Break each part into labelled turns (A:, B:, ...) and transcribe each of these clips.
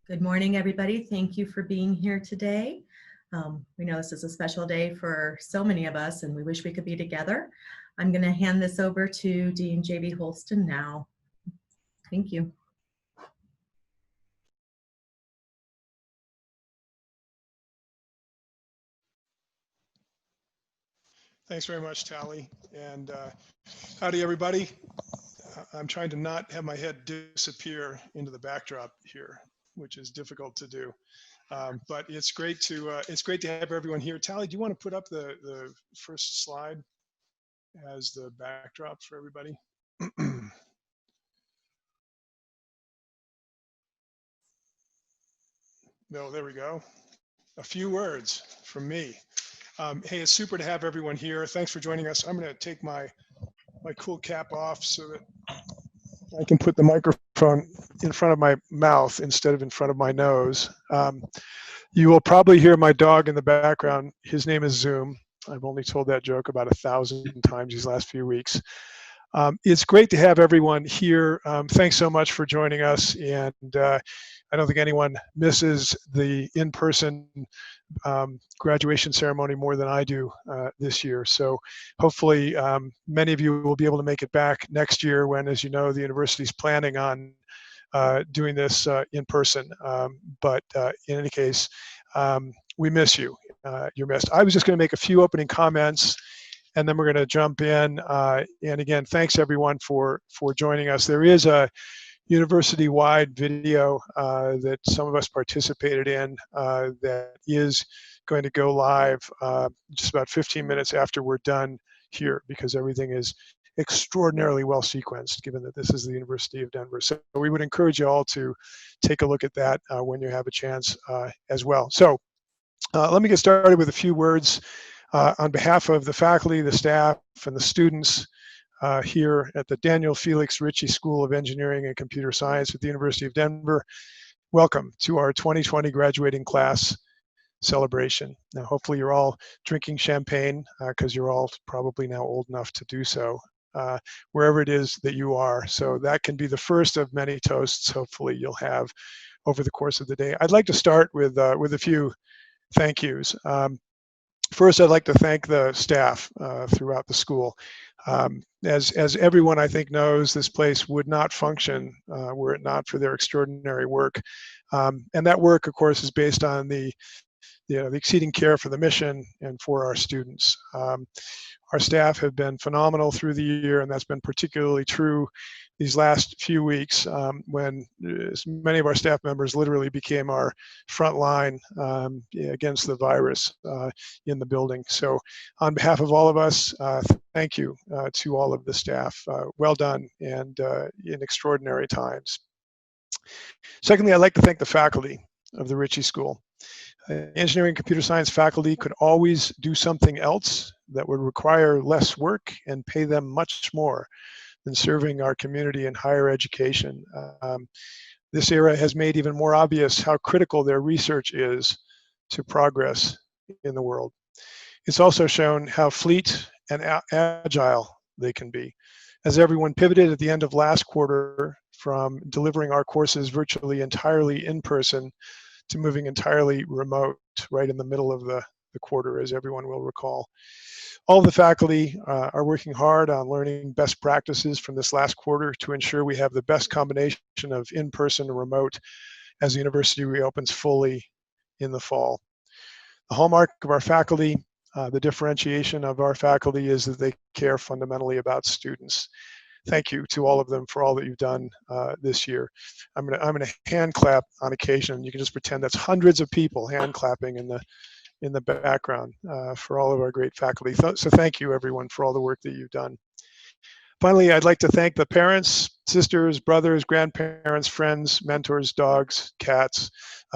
A: Good morning, everybody. Thank you for being here today. We know this is a special day for so many of us, and we wish we could be together. I'm going to hand this over to Dean JB Holston now. Thank you.
B: Thanks very much, Tally. And howdy, everybody. I'm trying to not have my head disappear into the backdrop here, which is difficult to do. But it's great to have everyone here. Tally, do you want to put up the first slide as the backdrop for everybody? No, there we go. A few words from me. Hey, it's super to have everyone here. Thanks for joining us. I'm going to take my cool cap off so that I can put the microphone in front of my mouth instead of in front of my nose. You will probably hear my dog in the background. His name is Zoom. I've only told that joke about 1,000 times these last few weeks. It's great to have everyone here. Thanks so much for joining us. And I don't think anyone misses the in-person graduation ceremony more than I do this year. So hopefully many of you will be able to make it back next year when, as you know, the university is planning on doing this in person. But in any case, we miss you. You're missed. I was just going to make a few opening comments, and then we're going to jump in. And again, thanks everyone for joining us. There is a university-wide video that some of us participated in that is going to go live just about 15 minutes after we're done here, because everything is extraordinarily well sequenced, given that this is the University of Denver. So we would encourage you all to take a look at that when you have a chance as well. So let me get started with a few words on behalf of the faculty, the staff, and the students here at the Daniel Felix Ritchie School of Engineering and Computer Science at the University of Denver. Welcome to our 2020 graduating class celebration. Now, hopefully you're all drinking champagne because you're all probably now old enough to do so, wherever it is that you are. So that can be the first of many toasts hopefully you'll have over the course of the day. I'd like to start with a few thank yous. First, I'd like to thank the staff throughout the school. As everyone I think knows, this place would not function were it not for their extraordinary work. And that work, of course, is based on the exceeding care for the mission and for our students. Our staff have been phenomenal through the year, and that's been particularly true these last few weeks when many of our staff members literally became our front line against the virus in the building. So on behalf of all of us, thank you to all of the staff. Well done, and in extraordinary times. Secondly, I'd like to thank the faculty of the Ritchie School. Engineering and computer science faculty could always do something else that would require less work and pay them much more than serving our community in higher education. This era has made even more obvious how critical their research is to progress in the world. It's also shown how fleet and agile they can be. As everyone pivoted at the end of last quarter from delivering our courses virtually entirely in person to moving entirely remote right in the middle of the quarter, as everyone will recall. All of the faculty are working hard on learning best practices from this last quarter to ensure we have the best combination of in-person and remote as the university reopens fully in the fall. The hallmark of our faculty, the differentiation of our faculty, is that they care fundamentally about students. Thank you to all of them for all that you've done this year. I'm gonna hand clap on occasion. You can just pretend that's hundreds of people hand clapping in the background for all of our great faculty. So thank you everyone for all the work that you've done. Finally, I'd like to thank the parents, sisters, brothers, grandparents, friends, mentors, dogs, cats,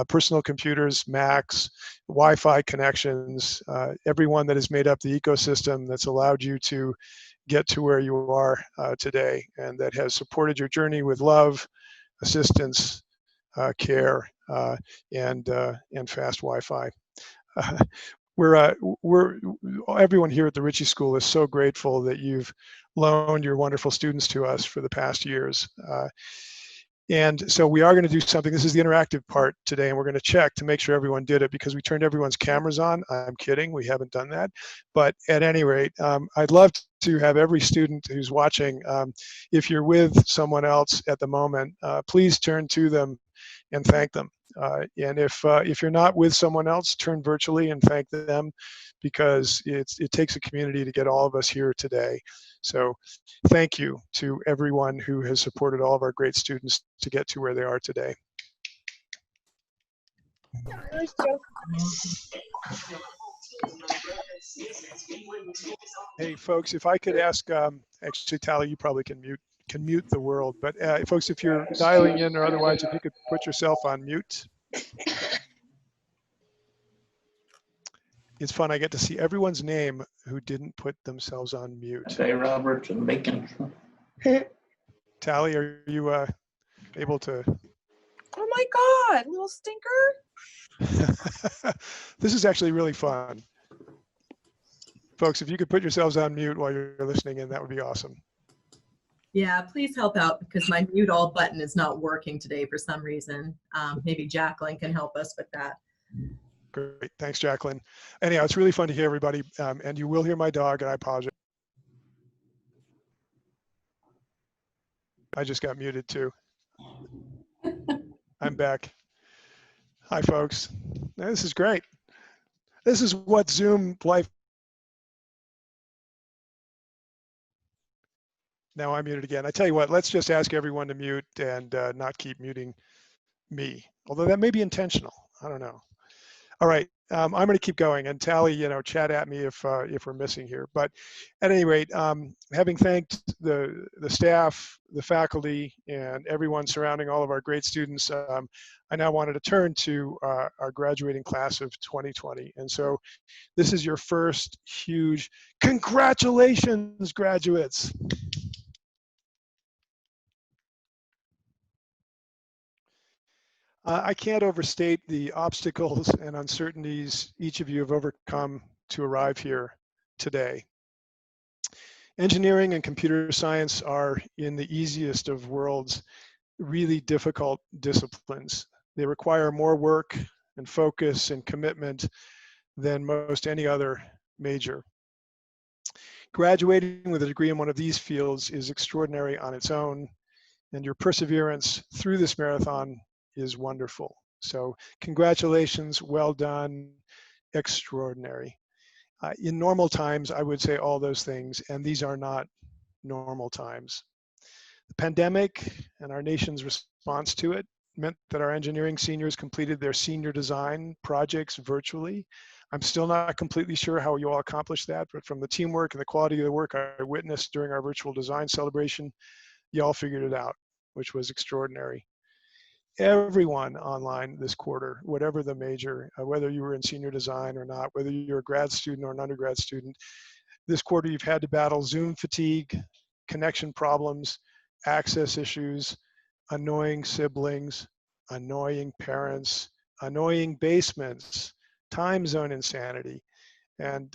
B: personal computers, Macs, Wi-Fi connections, everyone that has made up the ecosystem that's allowed you to get to where you are today, and that has supported your journey with love, assistance, care, and fast Wi-Fi. Everyone here at the Ritchie School is so grateful that you've loaned your wonderful students to us for the past years. And so we are going to do something. This is the interactive part today, and we're going to check to make sure everyone did it because we turned everyone's cameras on. I'm kidding, we haven't done that. But at any rate, I'd love to have every student who's watching, if you're with someone else at the moment, please turn to them and thank them. And if you're not with someone else, turn virtually and thank them, because it takes a community to get all of us here today. So thank you to everyone who has supported all of our great students to get to where they are today. Hey folks, if I could ask, actually Tally, you probably can mute the world, but folks, if you're dialing in or otherwise, if you could put yourself on mute. It's fun, I get to see everyone's name who didn't put themselves on mute.
C: Okay, Robert and Bacon.
B: Tally, are you able to?
D: Oh my God, little stinker.
B: This is actually really fun. Folks, if you could put yourselves on mute while you're listening in, that would be awesome.
A: Yeah, please help out because my mute all button is not working today for some reason. Maybe Jacqueline can help us with that.
B: Great, thanks Jacqueline. Anyhow, it's really fun to hear everybody, and you will hear my dog, and I apologize. I just got muted too. I'm back. Hi folks, this is great. This is what Zoom life. Now I'm muted again. I tell you what, let's just ask everyone to mute and not keep muting me, although that may be intentional. I don't know. All right, I'm going to keep going, and Tally, chat at me if we're missing here. But at any rate, having thanked the staff, the faculty, and everyone surrounding all of our great students, I now wanted to turn to our graduating class of 2020. And so this is your first huge congratulations, graduates. I can't overstate the obstacles and uncertainties each of you have overcome to arrive here today. Engineering and computer science are, in the easiest of worlds, really difficult disciplines. They require more work and focus and commitment than most any other major. Graduating with a degree in one of these fields is extraordinary on its own, and your perseverance through this marathon is wonderful. So congratulations, well done, extraordinary. In normal times, I would say all those things, and these are not normal times. The pandemic and our nation's response to it meant that our engineering seniors completed their senior design projects virtually. I'm still not completely sure how you all accomplished that, but from the teamwork and the quality of the work I witnessed during our virtual design celebration, you all figured it out, which was extraordinary. Everyone online this quarter, whatever the major, whether you were in senior design or not, whether you're a grad student or an undergrad student, this quarter you've had to battle Zoom fatigue, connection problems, access issues, annoying siblings, annoying parents, annoying basements, time zone insanity. And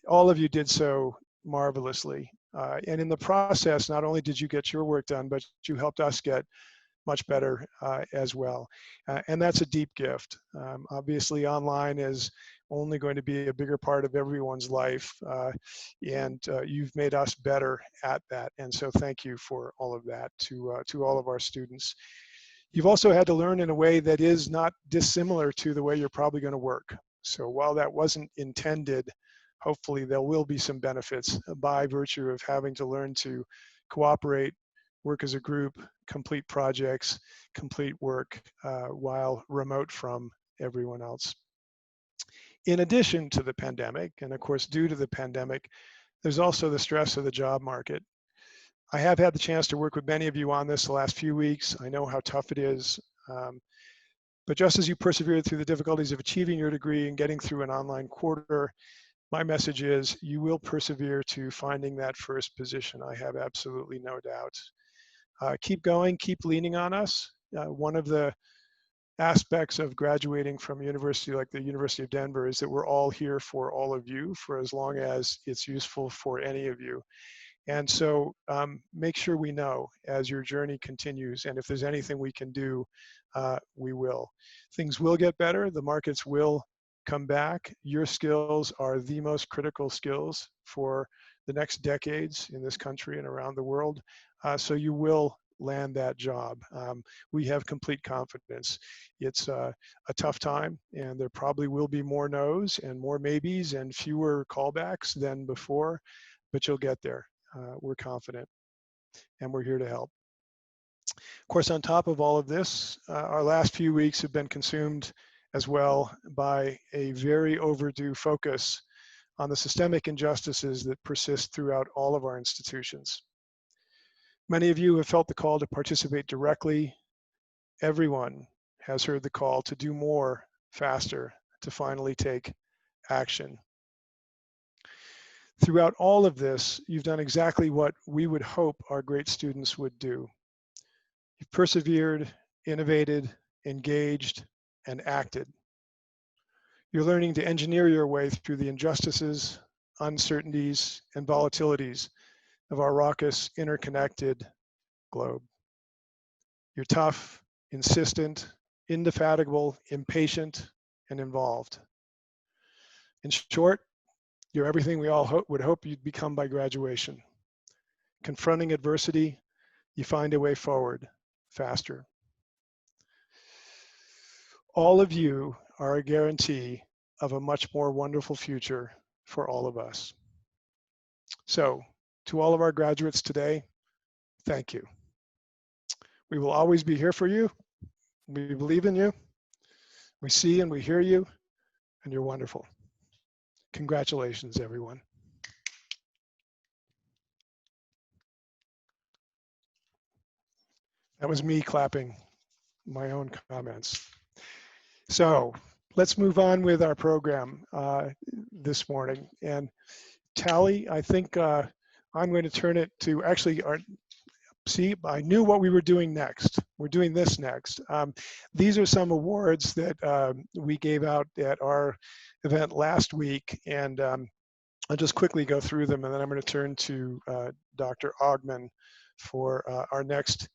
B: all of you did so marvelously. And in the process, not only did you get your work done, but you helped us get much better as well. And that's a deep gift. Obviously online is only going to be a bigger part of everyone's life. And you've made us better at that. And so thank you for all of that to all of our students. You've also had to learn in a way that is not dissimilar to the way you're probably going to work. So while that wasn't intended, hopefully there will be some benefits by virtue of having to learn to cooperate, work as a group, complete projects, complete work while remote from everyone else. In addition to the pandemic, and of course due to the pandemic, there's also the stress of the job market. I have had the chance to work with many of you on this the last few weeks. I know how tough it is. But just as you persevered through the difficulties of achieving your degree and getting through an online quarter, my message is you will persevere to finding that first position. I have absolutely no doubt. Keep going, keep leaning on us. One of the aspects of graduating from a university like the University of Denver is that we're all here for all of you for as long as it's useful for any of you. And so make sure we know as your journey continues, and if there's anything we can do, we will. Things will get better, the markets will come back. Your skills are the most critical skills for the next decades in this country and around the world. So you will land that job. We have complete confidence. It's a tough time, and there probably will be more no's and more maybes and fewer callbacks than before, but you'll get there. We're confident, and we're here to help. Of course, on top of all of this, our last few weeks have been consumed as well by a very overdue focus on the systemic injustices that persist throughout all of our institutions. Many of you have felt the call to participate directly. Everyone has heard the call to do more faster, to finally take action. Throughout all of this, you've done exactly what we would hope our great students would do. You've persevered, innovated, engaged, and acted. You're learning to engineer your way through the injustices, uncertainties, and volatilities of our raucous, interconnected globe. You're tough, insistent, indefatigable, impatient, and involved. In short, you're everything we all would hope you'd become by graduation. Confronting adversity, you find a way forward faster. All of you are a guarantee of a much more wonderful future for all of us. So, to all of our graduates today, thank you. We will always be here for you. We believe in you. We see and we hear you, and you're wonderful. Congratulations, everyone. That was me clapping my own comments. So let's move on with our program this morning. And Tally, I think I'm going to turn it to actually see, I knew what we were doing next. We're doing this next. These are some awards that we gave out at our event last week, and I'll just quickly go through them, and then I'm going to turn to Dr. Ogman for our next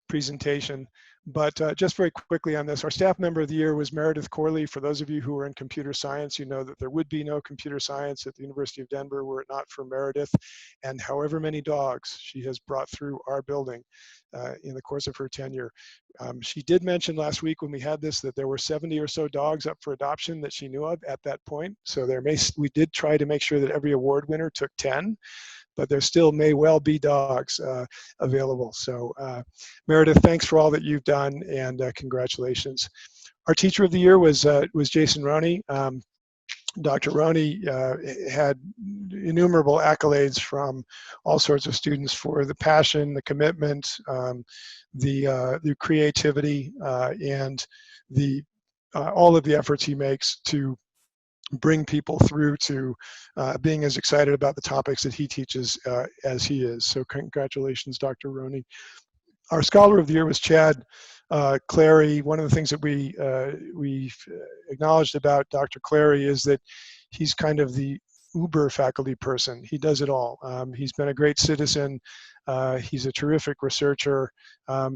B: presentation. But just very quickly on this, our staff member of the year was Meredith Corley. For those of you who are in computer science, you know that there would be no computer science at the University of Denver were it not for Meredith and however many dogs she has brought through our building in the course of her tenure. She did mention last week when we had this that there were 70 or so dogs up for adoption that she knew of at that point. So we did try to make sure that every award winner took 10. But there still may well be dogs available. So Meredith, thanks for all that you've done, and congratulations. Our teacher of the year was Jason Roney. Dr. Roney had innumerable accolades from all sorts of students for the passion, the commitment, the creativity, and all of the efforts he makes to bring people through to being as excited about the topics that he teaches as he is. So congratulations, Dr. Roney. Our Scholar of the Year was Chad Clary. One of the things that we acknowledged about Dr. Clary is that he's kind of the uber faculty person. He does it all. He's been a great citizen. He's a terrific researcher.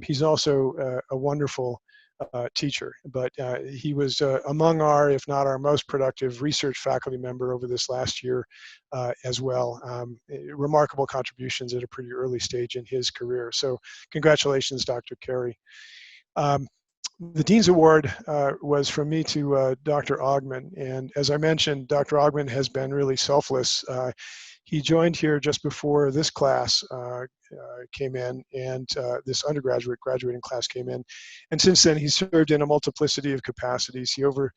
B: He's also a wonderful teacher, but he was among our, if not our most productive research faculty member over this last year as well. Remarkable contributions at a pretty early stage in his career. So congratulations, Dr. Carey. The Dean's Award was from me to Dr. Ogman, and as I mentioned, Dr. Ogman has been really selfless. He joined here just before this class came in, and this graduating class came in. And since then, he's served in a multiplicity of capacities. He oversaw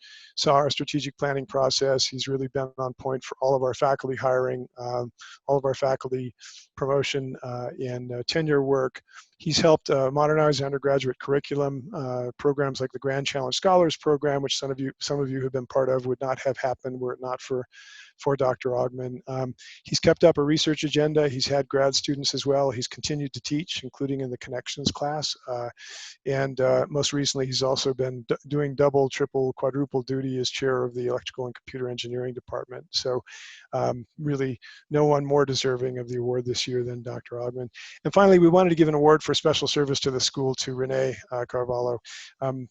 B: our strategic planning process. He's really been on point for all of our faculty hiring, all of our faculty promotion and tenure work. He's helped modernize undergraduate curriculum. Programs like the Grand Challenge Scholars Program, which some of you have been part of, would not have happened were it not for Dr. Ogman. He's kept up a research agenda. He's had grad students as well. he's continued to teach, including in the Connections class. And most recently, he's also been doing double, triple, quadruple duty as chair of the Electrical and Computer Engineering Department. So really no one more deserving of the award this year than Dr. Ogman. And finally, we wanted to give an award for special service to the school to Renee Carvalho. I'm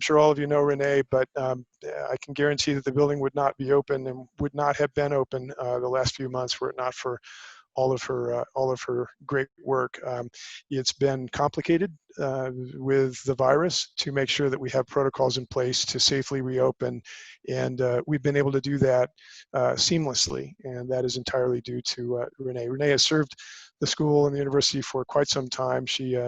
B: sure all of you know Renee, but I can guarantee that the building would not be open and would not have been open the last few months were it not for all of her great work. It's been complicated with the virus to make sure that we have protocols in place to safely reopen, and we've been able to do that seamlessly, and that is entirely due to Renee. Renee has served the school and the university for quite some time. She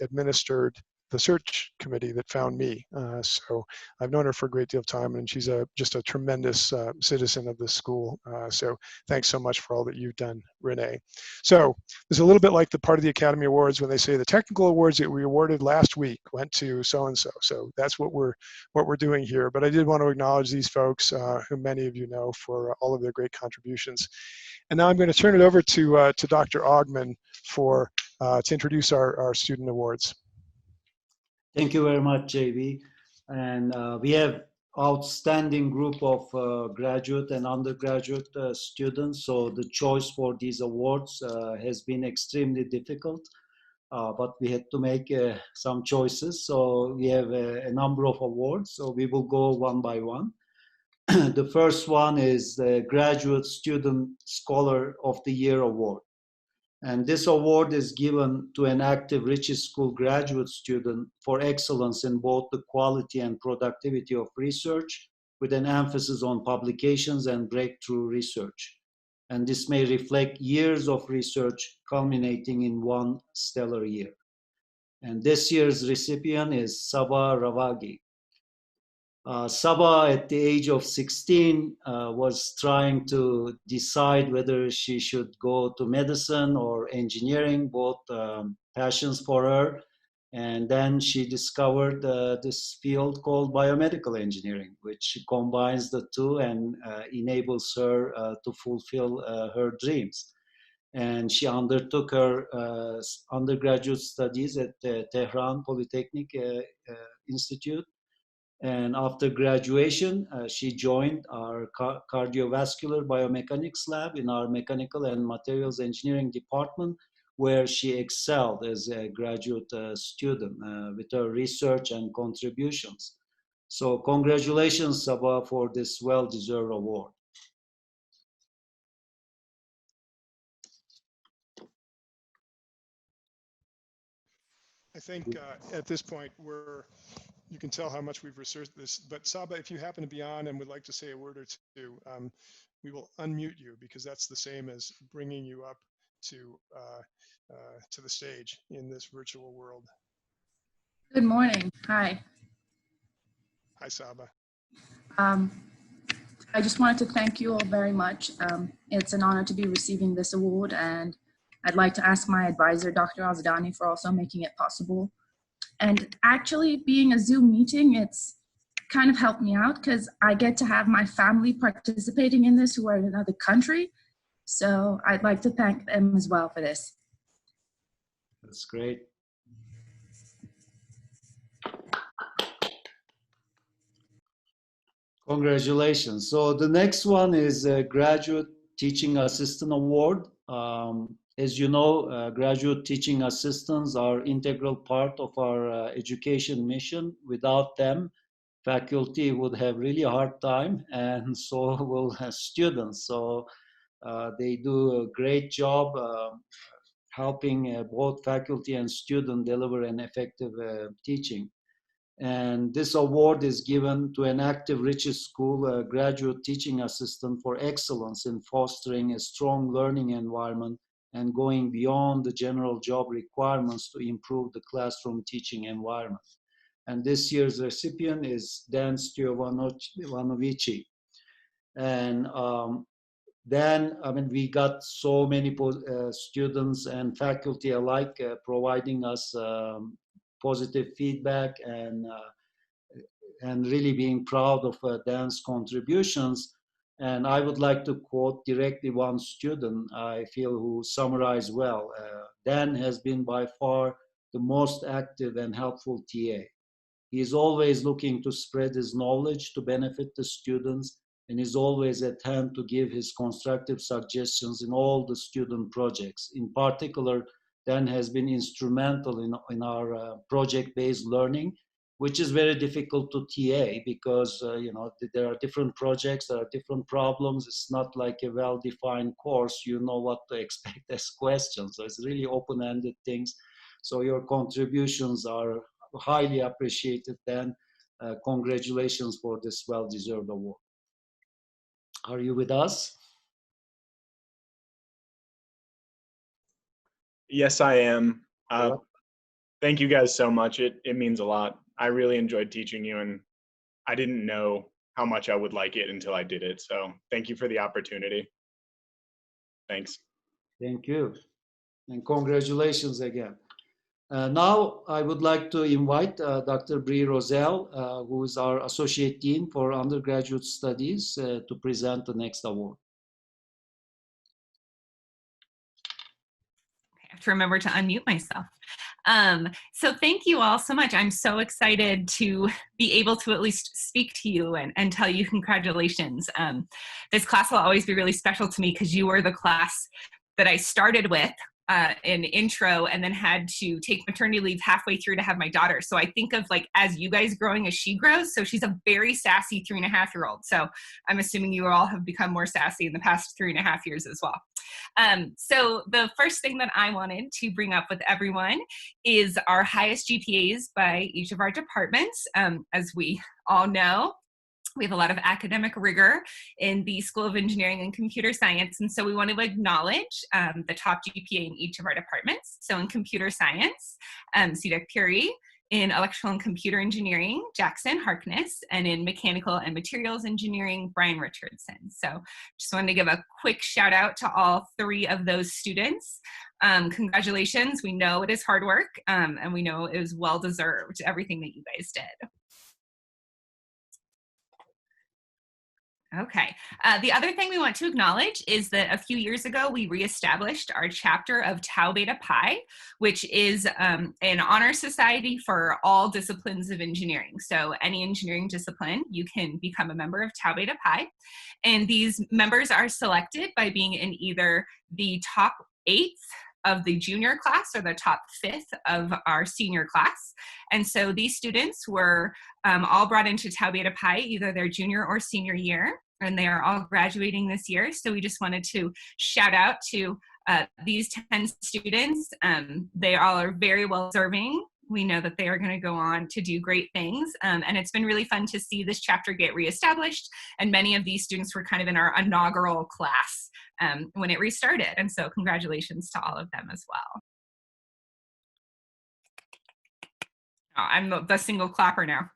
B: administered the search committee that found me. So I've known her for a great deal of time, and she's just a tremendous citizen of the school. So thanks so much for all that you've done, Renee. So it's a little bit like the part of the Academy Awards when they say the technical awards that we awarded last week went to so-and-so. So that's what we're doing here. But I did want to acknowledge these folks, who many of you know, for all of their great contributions. And now I'm going to turn it over to Dr. Ogman to introduce our student awards.
C: Thank you very much, JB. And we have outstanding group of graduate and undergraduate students. So the choice for these awards has been extremely difficult, but we had to make some choices. So we have a number of awards. So we will go one by one. The first one is the Graduate Student Scholar of the Year Award. And this award is given to an active Ritchie School graduate student for excellence in both the quality and productivity of research, with an emphasis on publications and breakthrough research. And this may reflect years of research culminating in one stellar year. And this year's recipient is Sabah Ravagi. Sabah, at the age of 16, was trying to decide whether she should go to medicine or engineering, both passions for her. And then she discovered this field called biomedical engineering, which combines the two and enables her to fulfill her dreams. And she undertook her undergraduate studies at the Tehran Polytechnic Institute. And after graduation, she joined our cardiovascular biomechanics lab in our mechanical and materials engineering department, where she excelled as a graduate student with her research and contributions. So congratulations, Sabah, for this well-deserved award.
B: I think at this point you can tell how much we've researched this, but Sabah, if you happen to be on and would like to say a word or two, we will unmute you, because that's the same as bringing you up to the stage in this virtual world.
E: Good morning. Hi.
B: Hi, Sabah.
E: I just wanted to thank you all very much. It's an honor to be receiving this award, and I'd like to ask my advisor, Dr. Azadani, for also making it possible. And actually being a Zoom meeting, it's kind of helped me out because I get to have my family participating in this who are in another country. So I'd like to thank them as well for this.
C: That's great. Congratulations. So the next one is a Graduate Teaching Assistant Award. As you know, graduate teaching assistants are integral part of our education mission. Without them, faculty would have really a hard time, and so will students. So they do a great job helping both faculty and students deliver an effective teaching. And this award is given to an active Ritchie School graduate teaching assistant for excellence in fostering a strong learning environment and going beyond the general job requirements to improve the classroom teaching environment. And this year's recipient is Dan Stojanovici. And then, we got so many students and faculty alike providing us positive feedback and really being proud of Dan's contributions. And I would like to quote directly one student, I feel, who summarized well. Dan has been by far the most active and helpful TA. He is always looking to spread his knowledge to benefit the students, and is always at hand to give his constructive suggestions in all the student projects. In particular, Dan has been instrumental in our project-based learning, which is very difficult to TA because there are different projects, there are different problems. It's not like a well-defined course. You know what to expect as questions. So it's really open-ended things. So your contributions are highly appreciated, Dan. Congratulations for this well-deserved award. Are you with us?
F: Yes, I am.
C: Yeah.
F: Thank you guys so much. It means a lot. I really enjoyed teaching you, and I didn't know how much I would like it until I did it. So thank you for the opportunity. Thanks.
C: Thank you. And congratulations again. Now I would like to invite Dr. Bree Roselle, who is our Associate Dean for Undergraduate Studies, to present the next award.
G: I have to remember to unmute myself. So thank you all so much. I'm so excited to be able to at least speak to you and tell you congratulations. This class will always be really special to me because you were the class that I started with in intro and then had to take maternity leave halfway through to have my daughter. So I think of like as you guys growing as she grows. So she's a very sassy 3.5-year-old. So I'm assuming you all have become more sassy in the past 3.5 years as well. So the first thing that I wanted to bring up with everyone is our highest GPAs by each of our departments. As we all know, we have a lot of academic rigor in the School of Engineering and Computer Science, and so we want to acknowledge the top GPA in each of our departments. So in computer science, CDEC Puri; in electrical and computer engineering, Jackson Harkness; and in mechanical and materials engineering, Brian Richardson. So just wanted to give a quick shout out to all 3 of those students. Congratulations. We know it is hard work, and we know it was well-deserved, everything that you guys did. Okay. The other thing we want to acknowledge is that a few years ago, we reestablished our chapter of Tau Beta Pi, which is an honor society for all disciplines of engineering. So any engineering discipline, you can become a member of Tau Beta Pi. And these members are selected by being in either the top 8th of the junior class or the top 5th of our senior class. And so these students were all brought into Tau Beta Pi either their junior or senior year, and they are all graduating this year. So we just wanted to shout out to these 10 students. They all are very well deserving. We know that they are going to go on to do great things. And it's been really fun to see this chapter get reestablished. And many of these students were kind of in our inaugural class when it restarted. And so congratulations to all of them as well. Oh, I'm the single clapper now.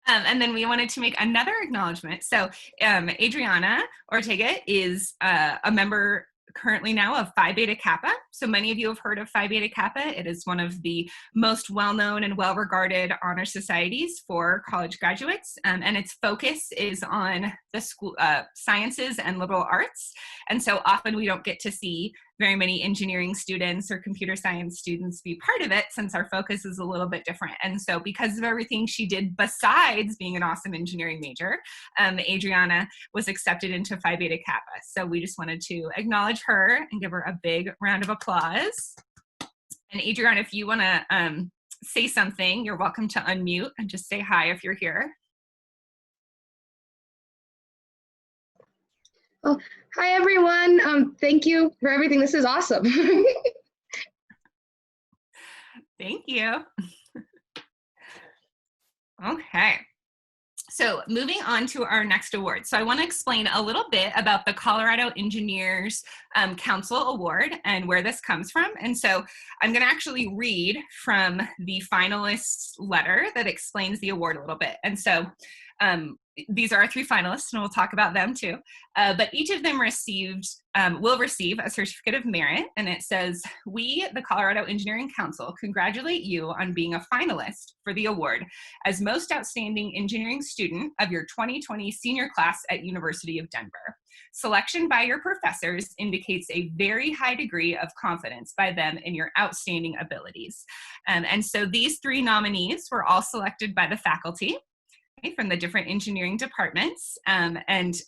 G: And then we wanted to make another acknowledgement. So Adrianna Ortega is a member currently now of Phi Beta Kappa. So many of you have heard of Phi Beta Kappa. It is one of the most well-known and well-regarded honor societies for college graduates. And its focus is on the school sciences and liberal arts. And so often we don't get to see very many engineering students or computer science students be part of it, since our focus is a little bit different. And so because of everything she did besides being an awesome engineering major, Adrianna was accepted into Phi Beta Kappa. So we just wanted to acknowledge her and give her a big round of applause. And Adrianna, if you want to say something, you're welcome to unmute and just say hi if you're here.
H: Oh, hi everyone. Thank you for everything. This is awesome.
G: Thank you. Okay. So moving on to our next award. So I want to explain a little bit about the Colorado Engineers Council Award and where this comes from. And so I'm going to actually read from the finalists' letter that explains the award a little bit. And so these are our 3 finalists, and we'll talk about them too. But each of them will receive a certificate of merit, and it says, "We, the Colorado Engineering Council, congratulate you on being a finalist for the award as Most Outstanding Engineering Student of your 2020 senior class at University of Denver. Selection by your professors indicates a very high degree of confidence by them in your outstanding abilities." And so these 3 nominees were all selected by the faculty from the different engineering departments. And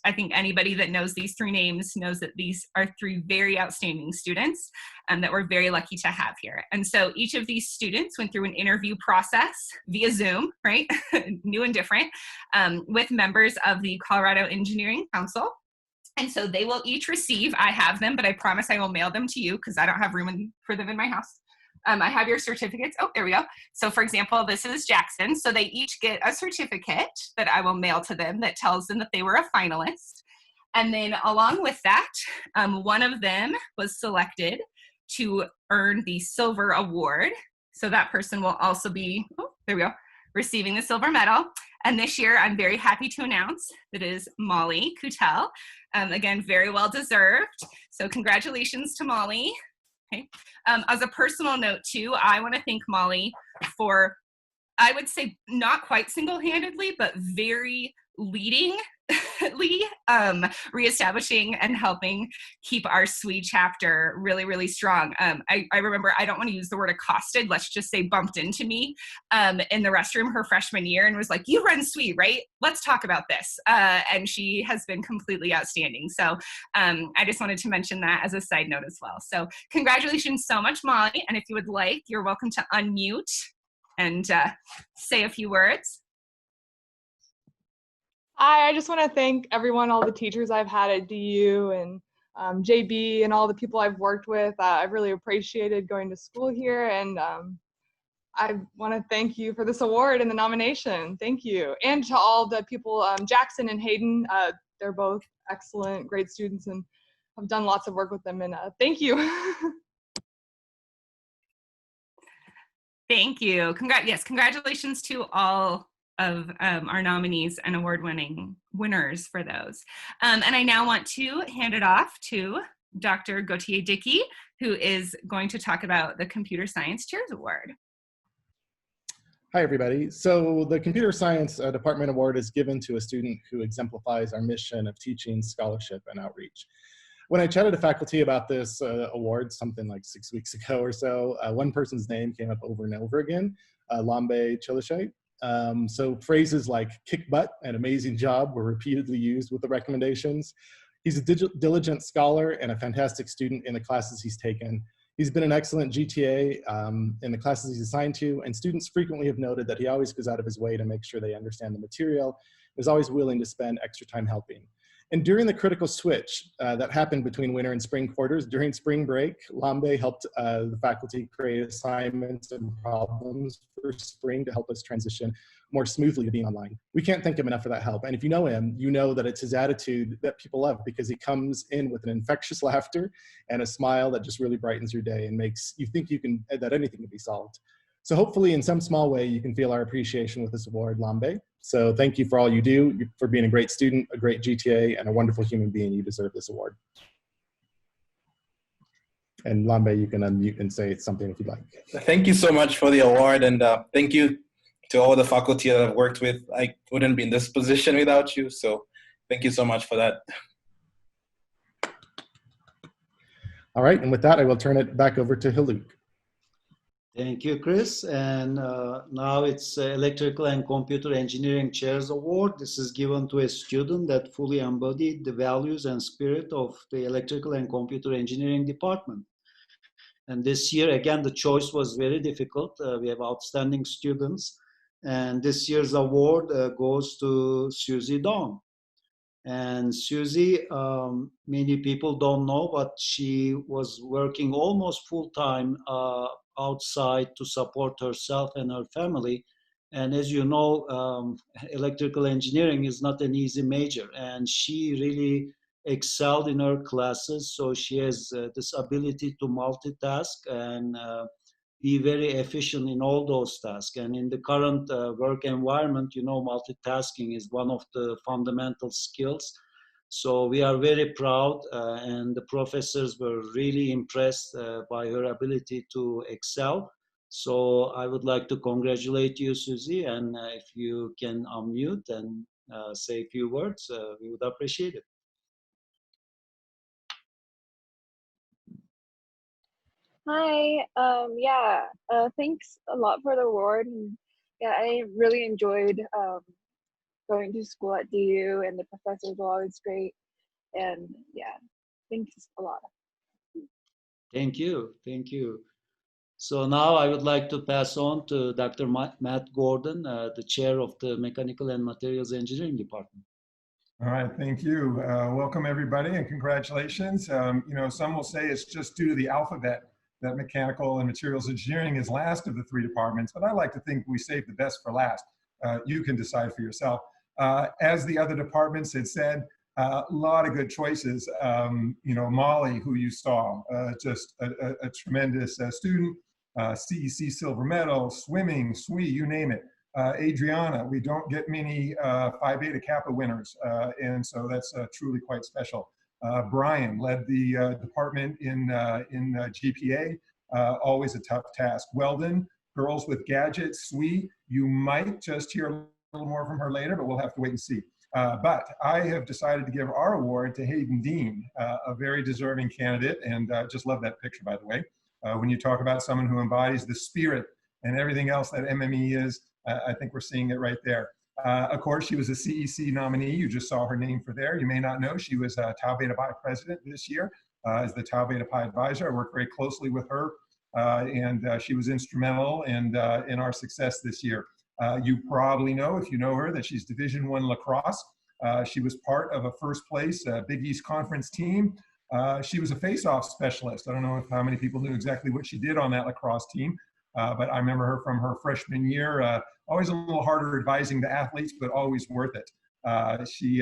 G: I think anybody that knows these 3 names knows that these are 3 very outstanding students that we're very lucky to have here. And so each of these students went through an interview process via Zoom, right? New and different, with members of the Colorado Engineering Council. And so they will each receive, I have them, but I promise I will mail them to you because I don't have room for them in my house. I have your certificates. Oh, there we go. So for example, this is Jackson. So they each get a certificate that I will mail to them that tells them that they were a finalist. And then along with that, one of them was selected to earn the silver award. So that person will also be, oh, there we go, receiving the silver medal. And this year, I'm very happy to announce that it is Molly Kutel. Again, very well deserved. So congratulations to Molly. Okay. As a personal note too, I want to thank Molly for, I would say not quite single-handedly, but very leadingly reestablishing and helping keep our SWE chapter really, really strong. I remember, I don't want to use the word accosted, let's just say bumped into me in the restroom her freshman year and was like, "You run SWE, right? Let's talk about this." And she has been completely outstanding. So I just wanted to mention that as a side note as well. So congratulations so much, Molly. And if you would like, you're welcome to unmute and say a few words.
I: I just want to thank everyone, all the teachers I've had at DU and JB and all the people I've worked with. I've really appreciated going to school here, and I want to thank you for this award and the nomination. Thank you. And to all the people, Jackson and Hayden, they're both excellent, great students, and I've done lots of work with them, and thank you.
G: Thank you. Yes, congratulations to all of our nominees and award-winning winners for those. And I now want to hand it off to Dr. Gauthier-Dickey, who is going to talk about the Computer Science Chairs Award.
J: Hi, everybody. So the Computer Science Department Award is given to a student who exemplifies our mission of teaching, scholarship, and outreach. When I chatted to faculty about this award, something like 6 weeks ago or so, one person's name came up over and over again, Lambe Chilishe. So phrases like "kick butt" and "amazing job" were repeatedly used with the recommendations. He's a diligent scholar and a fantastic student in the classes he's taken. He's been an excellent GTA in the classes he's assigned to, and students frequently have noted that he always goes out of his way to make sure they understand the material, is always willing to spend extra time helping. And during the critical switch that happened between winter and spring quarters, during spring break, Lambe helped the faculty create assignments and problems for spring to help us transition more smoothly to being online. We can't thank him enough for that help. And if you know him, you know that it's his attitude that people love, because he comes in with an infectious laughter and a smile that just really brightens your day and makes you think that anything can be solved. So hopefully in some small way, you can feel our appreciation with this award, Lambe. So thank you for all you do, for being a great student, a great GTA, and a wonderful human being. You deserve this award. And Lambe, you can unmute and say something if you'd like.
K: Thank you so much for the award, and thank you to all the faculty that I've worked with. I wouldn't be in this position without you, so thank you so much for that.
J: All right, and with that, I will turn it back over to Hiluk.
C: Thank you, Chris. And now it's Electrical and Computer Engineering Chairs Award. This is given to a student that fully embodied the values and spirit of the Electrical and Computer Engineering Department. And this year, again, the choice was very difficult. We have outstanding students. And this year's award goes to Susie Dong. And Susie, many people don't know, but she was working almost full-time outside to support herself and her family. And as you know, electrical engineering is not an easy major, and she really excelled in her classes. So she has this ability to multitask, and be very efficient in all those tasks. And in the current work environment, multitasking is one of the fundamental skills. So we are very proud, and the professors were really impressed by her ability to excel. So I would like to congratulate you, Susie, and if you can unmute and say a few words, we would appreciate it.
L: Hi, thanks a lot for the award. And yeah, I really enjoyed going to school at DU, and the professors were always great. And yeah, thanks a lot.
C: Thank you. Thank you. So now I would like to pass on to Dr. Matt Gordon, the chair of the Mechanical and Materials Engineering Department.
M: All right, thank you. Welcome everybody and congratulations. Some will say it's just due to the alphabet that Mechanical and Materials Engineering is last of the three departments, but I like to think we saved the best for last. You can decide for yourself. As the other departments had said, a lot of good choices. Molly, who you saw, just a tremendous student, CEC silver medal, swimming, SWE, you name it. Adrianna, we don't get many Phi Beta Kappa winners, and so that's truly quite special. Brian led the department in GPA, always a tough task. Weldyn, girls with gadgets, SWE, you might just hear a little more from her later, but we'll have to wait and see. But I have decided to give our award to Hayden Dean, a very deserving candidate, and just love that picture, by the way. When you talk about someone who embodies the spirit and everything else that MME is, I think we're seeing it right there. Of course, she was a CEC nominee. You just saw her name for there. You may not know she was Tau Beta Pi president this year as the Tau Beta Pi advisor. I worked very closely with her, and she was instrumental in our success this year. You probably know, if you know her, that she's Division I lacrosse. She was part of a first place Big East Conference team. She was a face-off specialist. I don't know how many people knew exactly what she did on that lacrosse team, but I remember her from her freshman year. Always a little harder advising the athletes, but always worth it. She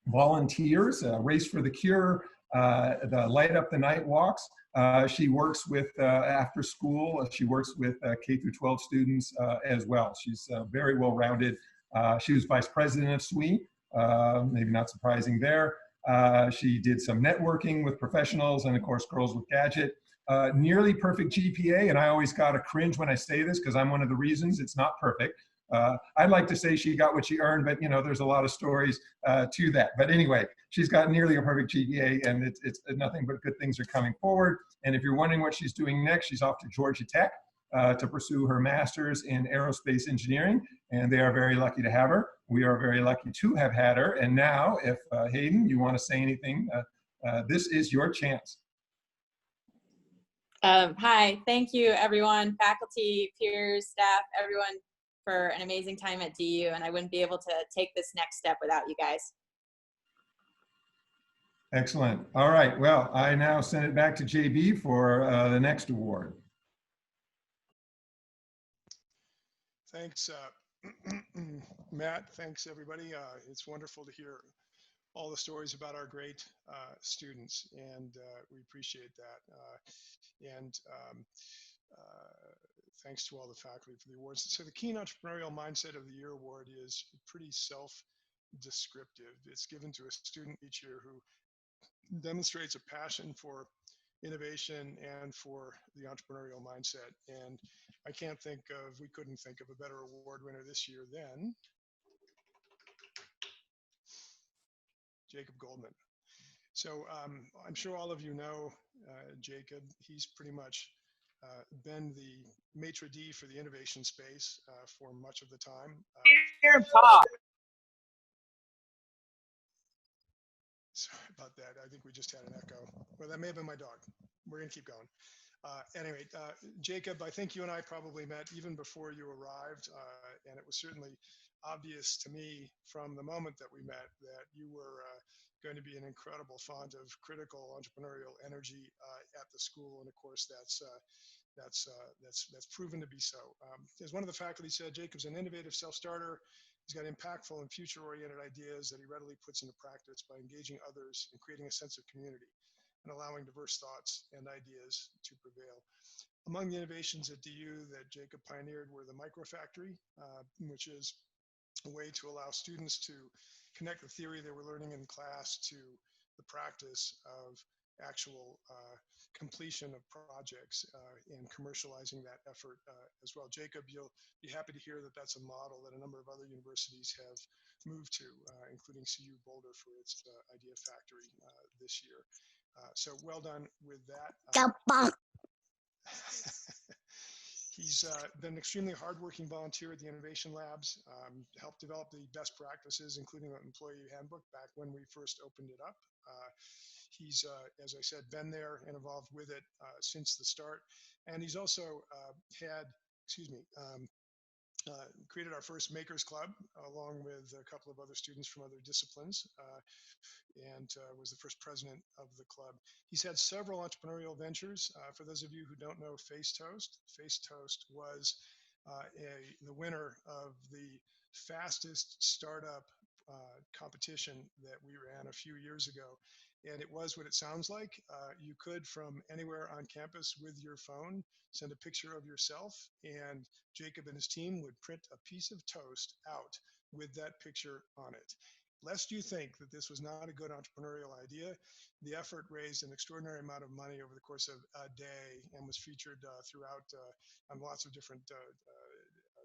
M: volunteers, Race for the Cure, the Light Up the Night walks. She works with after school. She works with K through 12 students as well. She's very well-rounded. She was vice president of SWE, maybe not surprising there. She did some networking with professionals and of course, Girls with Gadget. Nearly perfect GPA, and I always gotta cringe when I say this because I'm one of the reasons it's not perfect. I'd like to say she got what she earned, but there's a lot of stories to that. But anyway, she's got nearly a perfect GPA, and it's nothing but good things are coming forward. And if you're wondering what she's doing next, she's off to Georgia Tech to pursue her master's in aerospace engineering, and they are very lucky to have her. We are very lucky to have had her. And now, if Hayden, you want to say anything, this is your chance.
N: Hi, thank you everyone, faculty, peers, staff, everyone for an amazing time at DU, and I wouldn't be able to take this next step without you guys.
M: Excellent. All right, well, I now send it back to JB for the next award.
B: Thanks, Matt. Thanks, everybody. It's wonderful to hear all the stories about our great students, and we appreciate that. Thanks to all the faculty for the awards. So the Keen Entrepreneurial Mindset of the Year award is pretty self-descriptive. It's given to a student each year who demonstrates a passion for innovation and for the entrepreneurial mindset. And I can't think of, we couldn't think of a better award winner this year than Jacob Goldman. So I'm sure all of you know Jacob. He's pretty much been the maitre d' for the innovation space for much of the time. Sorry about that. I think we just had an echo. Well, that may have been my dog. We're going to keep going. Anyway, Jacob, I think you and I probably met even before you arrived, and it was certainly obvious to me from the moment that we met that you were going to be an incredible font of critical entrepreneurial energy at the school, and of course that's proven to be so. As one of the faculty said, Jacob's an innovative self-starter. He's got impactful and future-oriented ideas that he readily puts into practice by engaging others and creating a sense of community and allowing diverse thoughts and ideas to prevail. Among the innovations at DU that Jacob pioneered were the microfactory, which is a way to allow students to connect the theory they were learning in class to the practice of actual completion of projects and commercializing that effort as well. Jacob, you'll be happy to hear that that's a model that a number of other universities have moved to, including CU Boulder for its Idea Factory this year. So well done with that. He's been an extremely hardworking volunteer at the Innovation Labs, helped develop the best practices, including the employee handbook back when we first opened it up. He's, as I said, been there and involved with it since the start. And he's also created our first Makers Club, along with a couple of other students from other disciplines, and was the first president of the club. He's had several entrepreneurial ventures. For those of you who don't know Face Toast was the winner of the fastest startup competition that we ran a few years ago. And it was what it sounds like. You could, from anywhere on campus with your phone, send a picture of yourself, and Jacob and his team would print a piece of toast out with that picture on it. Lest you think that this was not a good entrepreneurial idea, the effort raised an extraordinary amount of money over the course of a day and was featured throughout on lots of different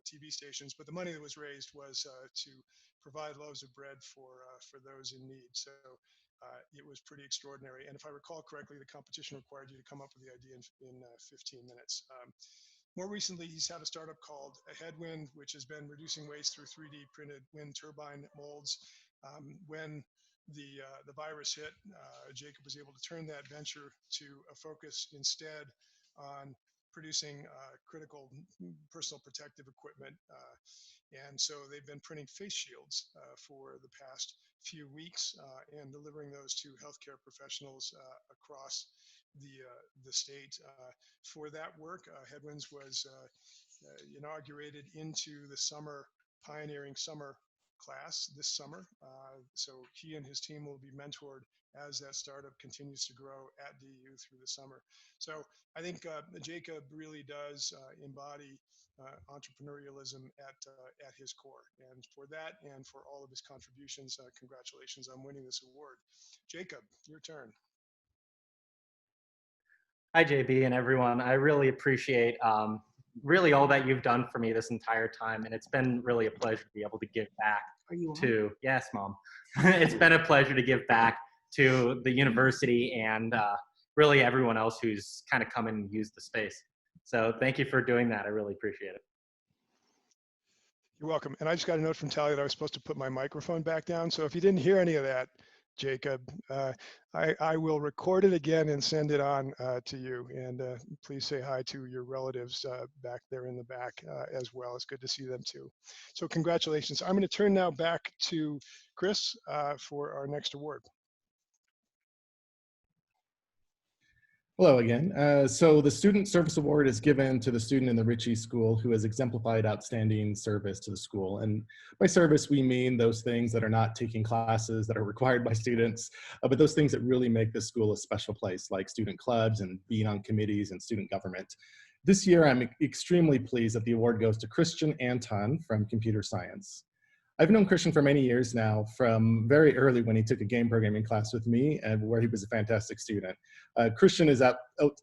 B: TV stations. But the money that was raised was to provide loaves of bread for those in need. So it was pretty extraordinary. And if I recall correctly, the competition required you to come up with the idea in 15 minutes. More recently, he's had a startup called Headwind, which has been reducing waste through 3D printed wind turbine molds. When the virus hit, Jacob was able to turn that venture to a focus instead on producing critical personal protective equipment. And so they've been printing face shields for the past few weeks and delivering those to healthcare professionals across the state. For that work, Headwinds was inaugurated into the summer pioneering summer class this summer. So he and his team will be mentored as that startup continues to grow at DU through the summer. So I think Jacob really does embody entrepreneurialism at his core. And for that and for all of his contributions, congratulations on winning this award. Jacob, your turn.
O: Hi, JB and everyone. I really appreciate really all that you've done for me this entire time. And it's been really a pleasure to be able to give back to, yes, Mom. It's been a pleasure to give back to the university and really everyone else who's kind of come and used the space. So thank you for doing that. I really appreciate it.
B: You're welcome. And I just got a note from Tally that I was supposed to put my microphone back down. So if you didn't hear any of that, Jacob, I will record it again and send it on to you. And please say hi to your relatives back there in the back as well. It's good to see them too. So congratulations. I'm going to turn now back to Chris for our next award.
J: Hello again. So the Student Service Award is given to the student in the Ritchie School who has exemplified outstanding service to the school. And by service, we mean those things that are not taking classes that are required by students, but those things that really make this school a special place, like student clubs and being on committees and student government. This year, I'm extremely pleased that the award goes to Christian Anton from Computer Science. I've known Christian for many years now, from very early when he took a game programming class with me and where he was a fantastic student. Christian is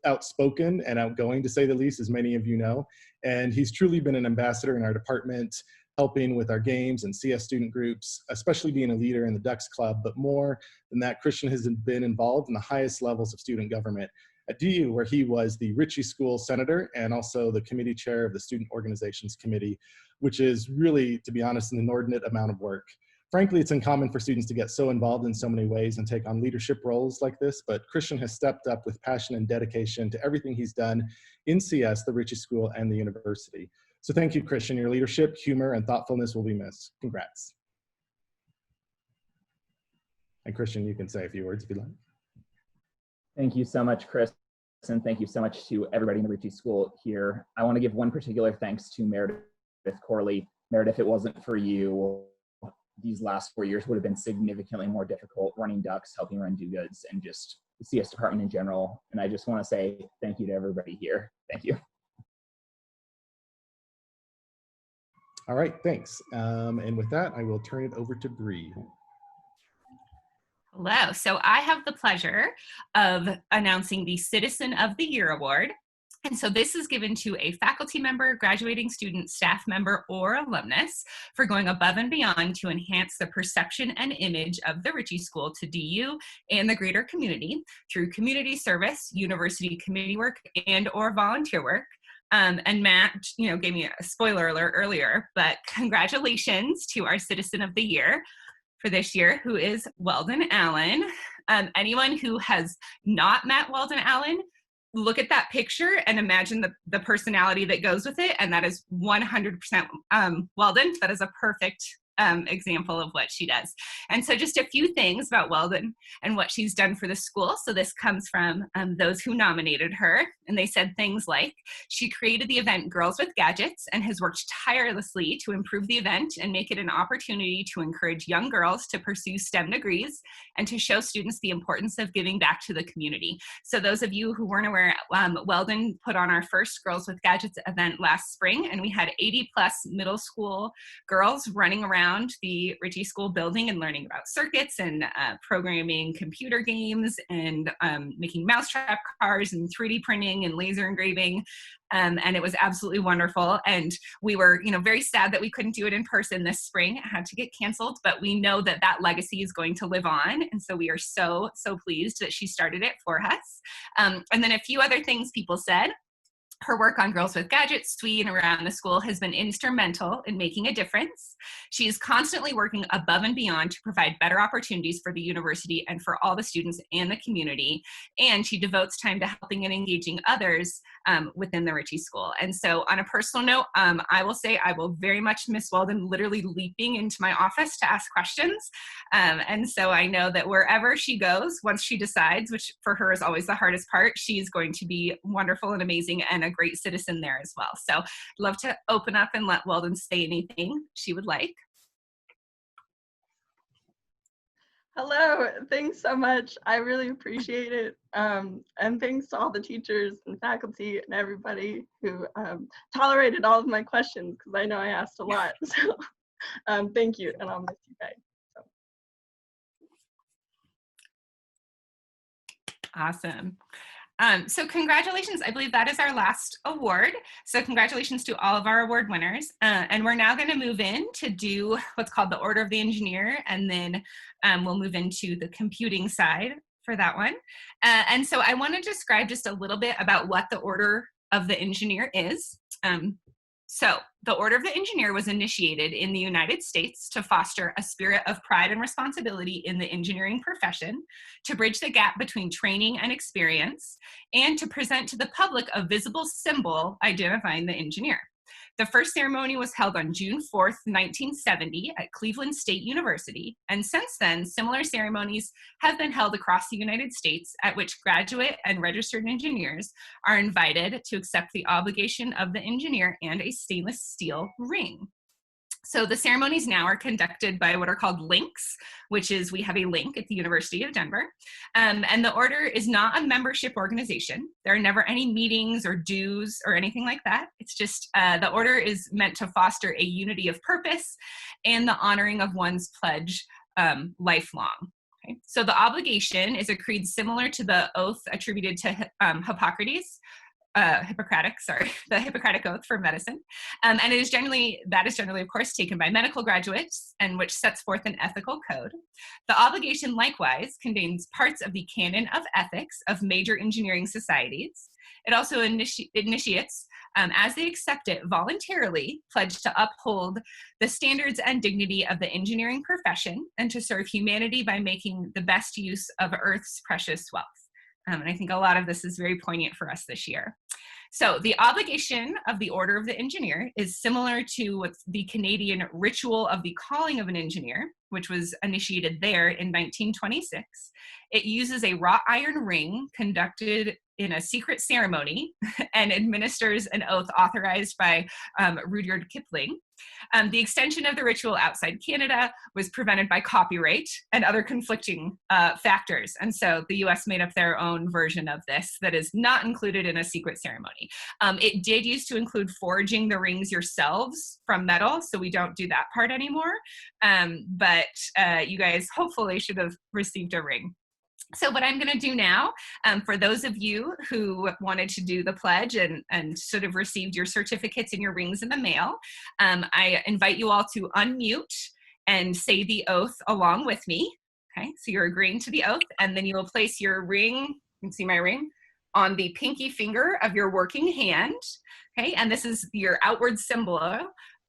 J: outspoken and outgoing, to say the least, as many of you know, and he's truly been an ambassador in our department, helping with our games and CS student groups, especially being a leader in the Ducks Club. But more than that, Christian has been involved in the highest levels of student government at DU, where he was the Ritchie School Senator and also the committee chair of the Student Organizations Committee, which is really, to be honest, an inordinate amount of work. Frankly, it's uncommon for students to get so involved in so many ways and take on leadership roles like this, but Christian has stepped up with passion and dedication to everything he's done in CS, the Ritchie School, and the university. So thank you, Christian. Your leadership, humor, and thoughtfulness will be missed. Congrats. And Christian, you can say a few words if you'd like.
P: Thank you so much, Chris, and thank you so much to everybody in the Ritchie School here. I want to give one particular thanks to Meredith Corley. Meredith, if it wasn't for you, these last 4 years would have been significantly more difficult running Ducks, helping run Do Goods, and just the CS department in general. And I just want to say thank you to everybody here. Thank you.
J: All right, thanks. And with that, I will turn it over to Bree.
G: Hello. So I have the pleasure of announcing the Citizen of the Year Award. And so this is given to a faculty member, graduating student, staff member, or alumnus for going above and beyond to enhance the perception and image of the Ritchie School to DU and the greater community through community service, university committee work, and or volunteer work. And Matt, gave me a spoiler alert earlier, but congratulations to our Citizen of the Year for this year, who is Weldyn Allen. Anyone who has not met Weldyn Allen, look at that picture and imagine the personality that goes with it, and that is 100% Weldyn. That is a perfect example of what she does. And so just a few things about Weldyn and what she's done for the school. So this comes from those who nominated her, and they said things like, she created the event Girls with Gadgets and has worked tirelessly to improve the event and make it an opportunity to encourage young girls to pursue STEM degrees and to show students the importance of giving back to the community. So those of you who weren't aware, Weldyn put on our first Girls with Gadgets event last spring, and we had 80 plus middle school girls running around the Ritchie School building and learning about circuits and programming computer games and making mousetrap cars and 3D printing and laser engraving. And it was absolutely wonderful. And we were, very sad that we couldn't do it in person this spring. It had to get canceled, but we know that that legacy is going to live on. And so we are so, so pleased that she started it for us. And then a few other things people said. Her work on Girls with Gadgets, SWE, and around the school has been instrumental in making a difference. She is constantly working above and beyond to provide better opportunities for the university and for all the students and the community. And she devotes time to helping and engaging others within the Ritchie School. And so on a personal note, I will say I will very much miss Weldyn literally leaping into my office to ask questions. And so I know that wherever she goes, once she decides, which for her is always the hardest part, she's going to be wonderful and amazing and a great citizen there as well. So I'd love to open up and let Weldyn say anything she would like.
Q: Hello, thanks so much. I really appreciate it. And thanks to all the teachers and faculty and everybody who tolerated all of my questions, because I know I asked a lot. So thank you, and I'll miss you guys.
G: Awesome. So congratulations. I believe that is our last award. So congratulations to all of our award winners. And we're now going to move in to do what's called the Order of the Engineer. And then we'll move into the computing side for that one. And so I want to describe just a little bit about what the Order of the Engineer is. So the Order of the Engineer was initiated in the United States to foster a spirit of pride and responsibility in the engineering profession, to bridge the gap between training and experience, and to present to the public a visible symbol identifying the engineer. The first ceremony was held on June 4th, 1970 at Cleveland State University, and since then, similar ceremonies have been held across the United States at which graduate and registered engineers are invited to accept the obligation of the engineer and a stainless steel ring. So the ceremonies now are conducted by what are called links, which is we have a link at the University of Denver. And the Order is not a membership organization. There are never any meetings or dues or anything like that. It's just the Order is meant to foster a unity of purpose and the honoring of one's pledge lifelong. Okay. So the obligation is a creed similar to the oath attributed to Hippocrates. The Hippocratic Oath for medicine. And that is generally, of course, taken by medical graduates and which sets forth an ethical code. The obligation likewise contains parts of the canon of ethics of major engineering societies. It also initiates, as they accept it voluntarily, pledge to uphold the standards and dignity of the engineering profession and to serve humanity by making the best use of Earth's precious wealth. And I think a lot of this is very poignant for us this year. So the obligation of the Order of the Engineer is similar to what's the Canadian ritual of the calling of an engineer, which was initiated there in 1926. It uses a wrought iron ring conducted in a secret ceremony and administers an oath authorized by Rudyard Kipling. The extension of the ritual outside Canada was prevented by copyright and other conflicting factors. And so the US made up their own version of this that is not included in a secret ceremony. It did used to include forging the rings yourselves from metal, so we don't do that part anymore. But you guys hopefully should have received a ring. So what I'm going to do now, for those of you who wanted to do the pledge and sort of received your certificates and your rings in the mail, I invite you all to unmute and say the oath along with me. Okay, so you're agreeing to the oath, and then you will place your ring, you can see my ring, on the pinky finger of your working hand. Okay, and this is your outward symbol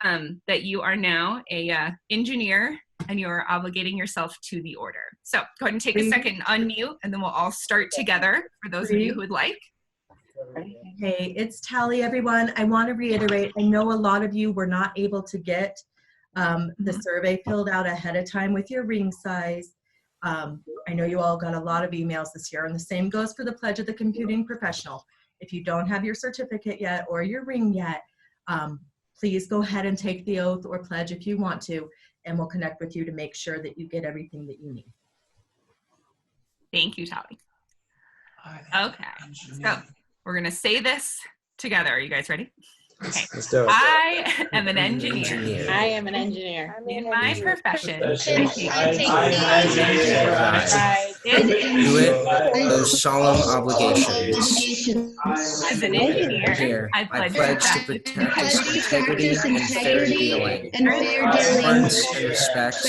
G: that you are now a engineer and you're obligating yourself to the order. So go ahead and take a second, unmute, and then we'll all start together for those of you who would like.
A: Hey, it's Tally, everyone. I want to reiterate, I know a lot of you were not able to get the survey filled out ahead of time with your ring size. I know you all got a lot of emails this year, and the same goes for the Pledge of the Computing Professional. If you don't have your certificate yet or your ring yet, please go ahead and take the oath or pledge if you want to, and we'll connect with you to make sure that you get everything that you need.
G: Thank you, Tally. Okay, so we're gonna say this together. Are you guys ready? Okay. I am an engineer.
N: I am an engineer.
G: In my profession, I
R: do it those solemn obligations.
G: As an engineer, I pledge to
R: practice integrity and fair dealing, tolerance and respect,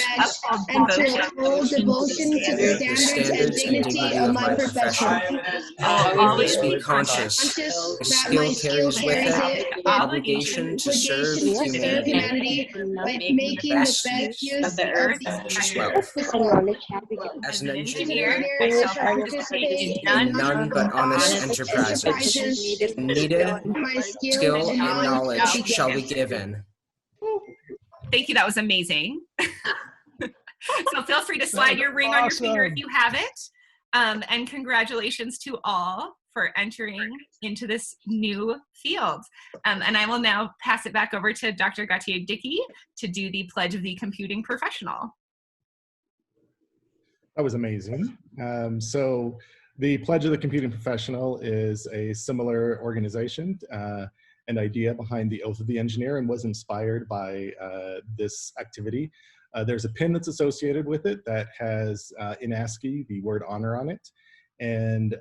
H: and to uphold devotion to the standards and dignity of my profession.
R: Always be conscious. My skill carries with it obligation to serve humanity
H: by making the best use of the
R: precious wealth. As an engineer,
H: I shall participate in
R: none but honest enterprises. Needed skill and knowledge shall be given.
G: Thank you, that was amazing. So feel free to slide your ring on your finger if you have it. And congratulations to all for entering into this new field. And I will now pass it back over to Dr. Gautier-Dickey to do the Pledge of the Computing Professional.
J: That was amazing. So the Pledge of the Computing Professional is a similar organization and idea behind the Oath of the Engineer, and was inspired by this activity. There's a pin that's associated with it that has in ASCII the word honor on it. And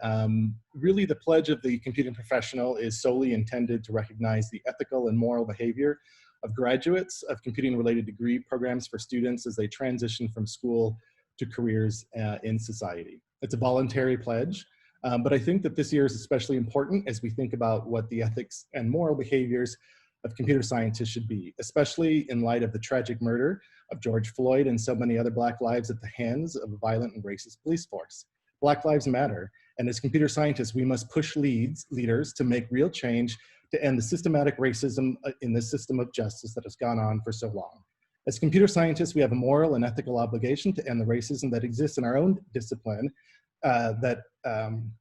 J: really the Pledge of the Computing Professional is solely intended to recognize the ethical and moral behavior of graduates of computing-related degree programs for students as they transition from school to careers in society. It's a voluntary pledge, but I think that this year is especially important as we think about what the ethics and moral behaviors of computer scientists should be, especially in light of the tragic murder of George Floyd and so many other Black lives at the hands of a violent and racist police force. Black lives matter, and as computer scientists, we must push leaders to make real change to end the systematic racism in this system of justice that has gone on for so long. As computer scientists, we have a moral and ethical obligation to end the racism that exists in our own discipline that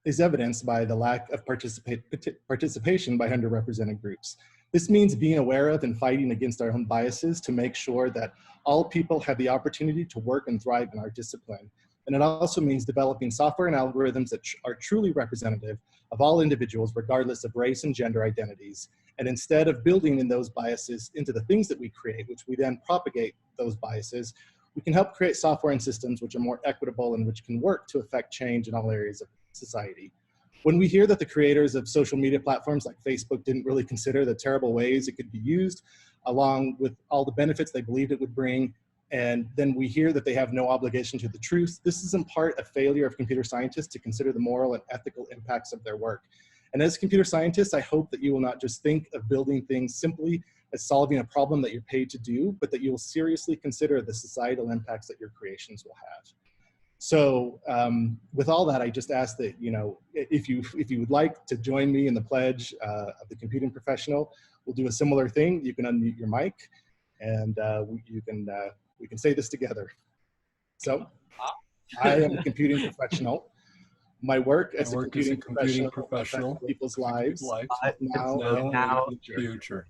J: is evidenced by the lack of participation by underrepresented groups. This means being aware of and fighting against our own biases to make sure that all people have the opportunity to work and thrive in our discipline. And it also means developing software and algorithms that are truly representative of all individuals, regardless of race and gender identities. And instead of building in those biases into the things that we create, which we then propagate those biases, we can help create software and systems which are more equitable and which can work to affect change in all areas of society. When we hear that the creators of social media platforms like Facebook didn't really consider the terrible ways it could be used, along with all the benefits they believed it would bring, and then we hear that they have no obligation to the truth, this is in part a failure of computer scientists to consider the moral and ethical impacts of their work. And as computer scientists, I hope that you will not just think of building things simply as solving a problem that you're paid to do, but that you will seriously consider the societal impacts that your creations will have. So with all that, I just ask that, you know, if you would like to join me in the pledge of the Computing Professional, we'll do a similar thing. You can unmute your mic, and we can say this together. So, I am a computing professional. My work as a computing professional affects people's lives now and in the future.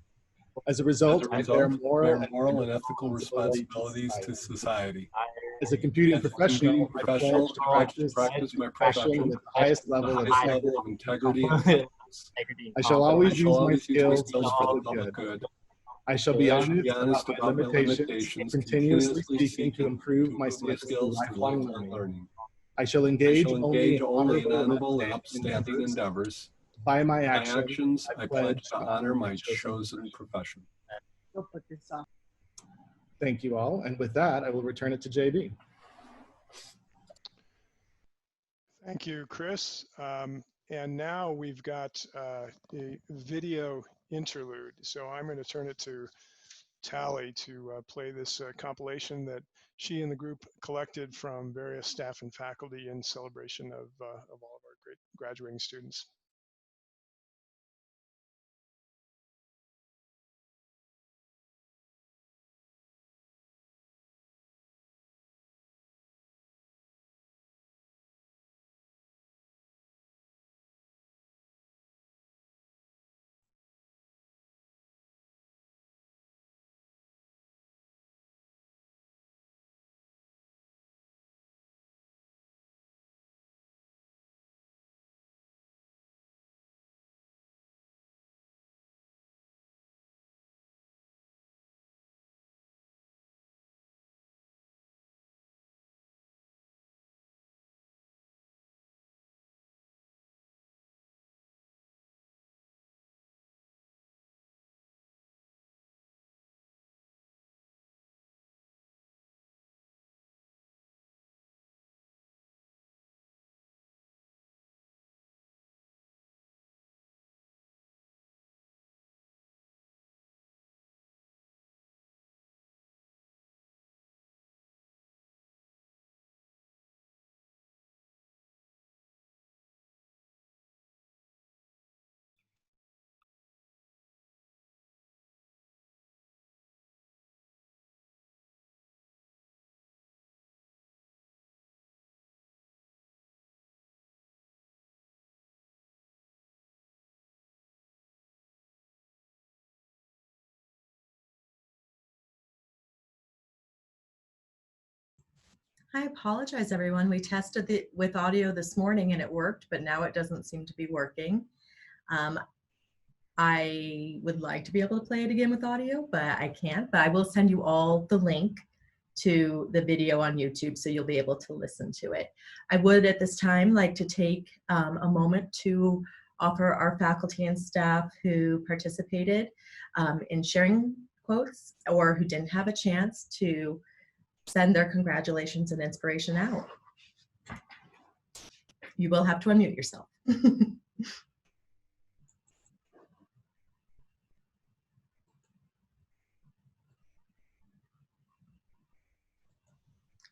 J: As a result, I bear moral and ethical responsibilities to society. As a computing professional, I pledge to practice my profession with the highest level of integrity and competence. I shall always use my skills for the public good. I shall be honest about my limitations, continuously seeking to improve my skills through lifelong learning. I shall engage only in honorable and upstanding endeavors. By my actions, I pledge to honor my chosen profession. Thank you all. And with that, I will return it to JB.
B: Thank you, Chris. And now we've got a video interlude. So I'm going to turn it to Tally to play this compilation that she and the group collected from various staff and faculty in celebration of all of our great graduating students.
A: I apologize, everyone. We tested it with audio this morning and it worked, but now it doesn't seem to be working. I would like to be able to play it again with audio, but I can't. But I will send you all the link to the video on YouTube so you'll be able to listen to it. I would at this time like to take a moment to offer our faculty and staff who participated in sharing quotes or who didn't have a chance to send their congratulations and inspiration out. You will have to unmute yourself.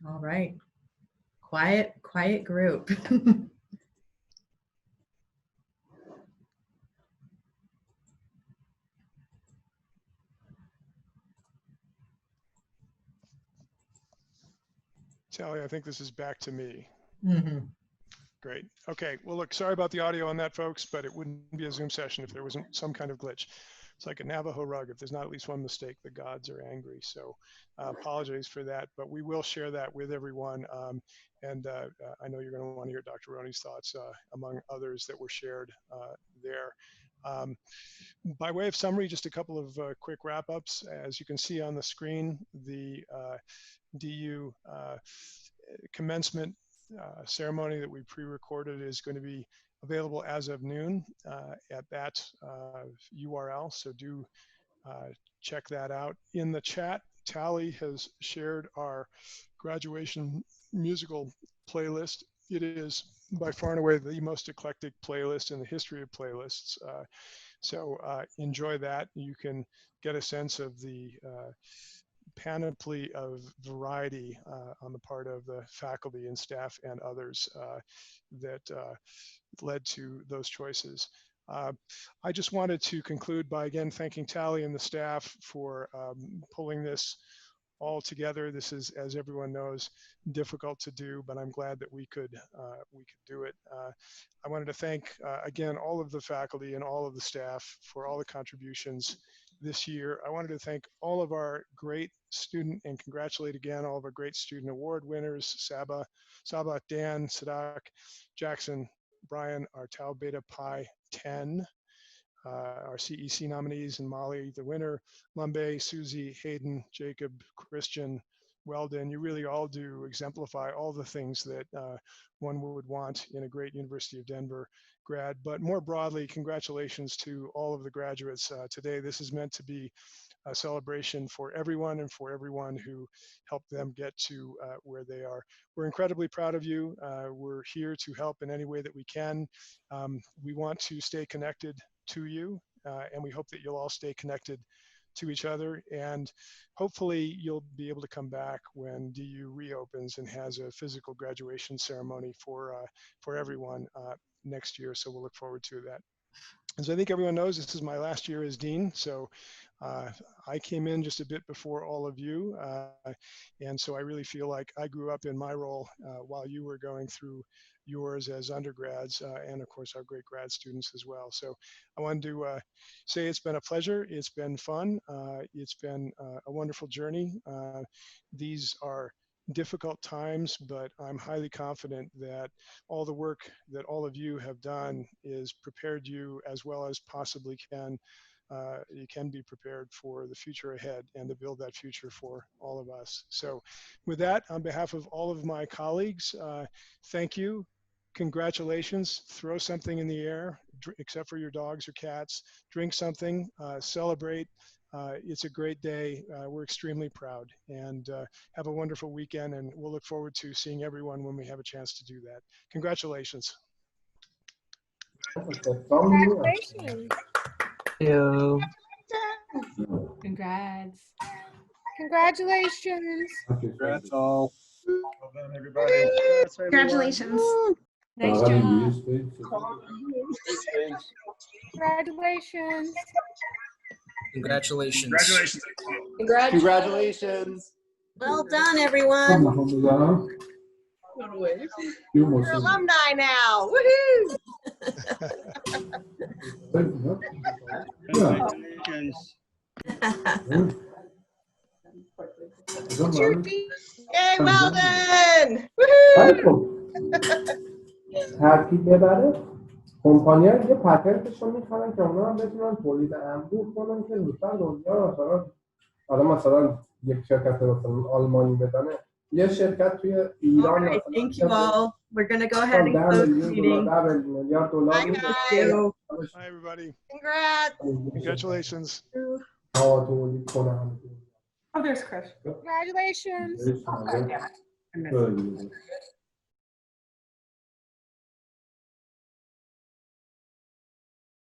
A: All right. Quiet group.
B: Tally, I think this is back to me.
A: Mm-hmm.
B: Great. Okay. Well, look, sorry about the audio on that, folks, but it wouldn't be a Zoom session if there wasn't some kind of glitch. It's like a Navajo rug. If there's not at least one mistake, the gods are angry. So apologize for that, but we will share that with everyone. And I know you're going to want to hear Dr. Roney's thoughts, among others that were shared there. By way of summary, just a couple of quick wrap-ups. As you can see on the screen, the DU commencement ceremony that we pre-recorded is going to be available as of noon at that URL. So do check that out. In the chat, Tally has shared our graduation musical playlist. It is by far and away the most eclectic playlist in the history of playlists. So enjoy that. You can get a sense of the panoply of variety on the part of the faculty and staff and others that led to those choices. I just wanted to conclude by again thanking Tally and the staff for pulling this all together. This is, as everyone knows, difficult to do, but I'm glad that we could do it. I wanted to thank again all of the faculty and all of the staff for all the contributions this year. I wanted to thank all of our great student and congratulate again all of our great student award winners: Saba, Dan, Sadak, Jackson, Brian, our Tau Beta Pi 10, our CEC nominees, and Molly, the winner, Lambe, Susie, Hayden, Jacob, Christian, Weldyn. You really all do exemplify all the things that one would want in a great University of Denver grad. But more broadly, congratulations to all of the graduates today. This is meant to be a celebration for everyone and for everyone who helped them get to where they are. We're incredibly proud of you. We're here to help in any way that we can. We want to stay connected to you, and we hope that you'll all stay connected to each other, and hopefully you'll be able to come back when DU reopens and has a physical graduation ceremony for everyone next year. So we'll look forward to that. As I think everyone knows, this is my last year as dean, so I came in just a bit before all of you, and so I really feel like I grew up in my role while you were going through yours as undergrads, and of course our great grad students as well. So I wanted to say it's been a pleasure, it's been fun, it's been a wonderful journey. These are difficult times, but I'm highly confident that all the work that all of you have done is prepared you as well as possibly can. You can be prepared for the future ahead and to build that future for all of us. So with that, on behalf of all of my colleagues, thank you, congratulations, throw something in the air, except for your dogs or cats, drink something, celebrate. It's a great day. We're extremely proud, and have a wonderful weekend, and we'll look forward to seeing everyone when we have a chance to do that. Congratulations.
D: Congratulations.
S: Congrats.
D: Congratulations.
M: Congrats all. Well done, everybody.
S: Congratulations. Nice
M: Nice
S: job.
D: Congratulations.
R: Congratulations.
T: Congratulations.
S: Well done, everyone.
T: You're alumni now. Woohoo!
U: Congratulations.
T: Yay, Weldyn! Woohoo!
V: ترکیب ببره کمپانی‌ها یه پتنتشون میخوان که اونا هم بتونن تولید انبوه کنن که زودتر دنیا مثلا مثلا یک شرکت مثلا آلمانی بدنه یه شرکت توی ایران
A: Right, thank you all. We're going to go ahead and close the meeting.
B: Hi, everybody.
T: Congrats.
B: Congratulations.
S: Oh, there's Chris.
D: Congratulations.
V: Congratulations.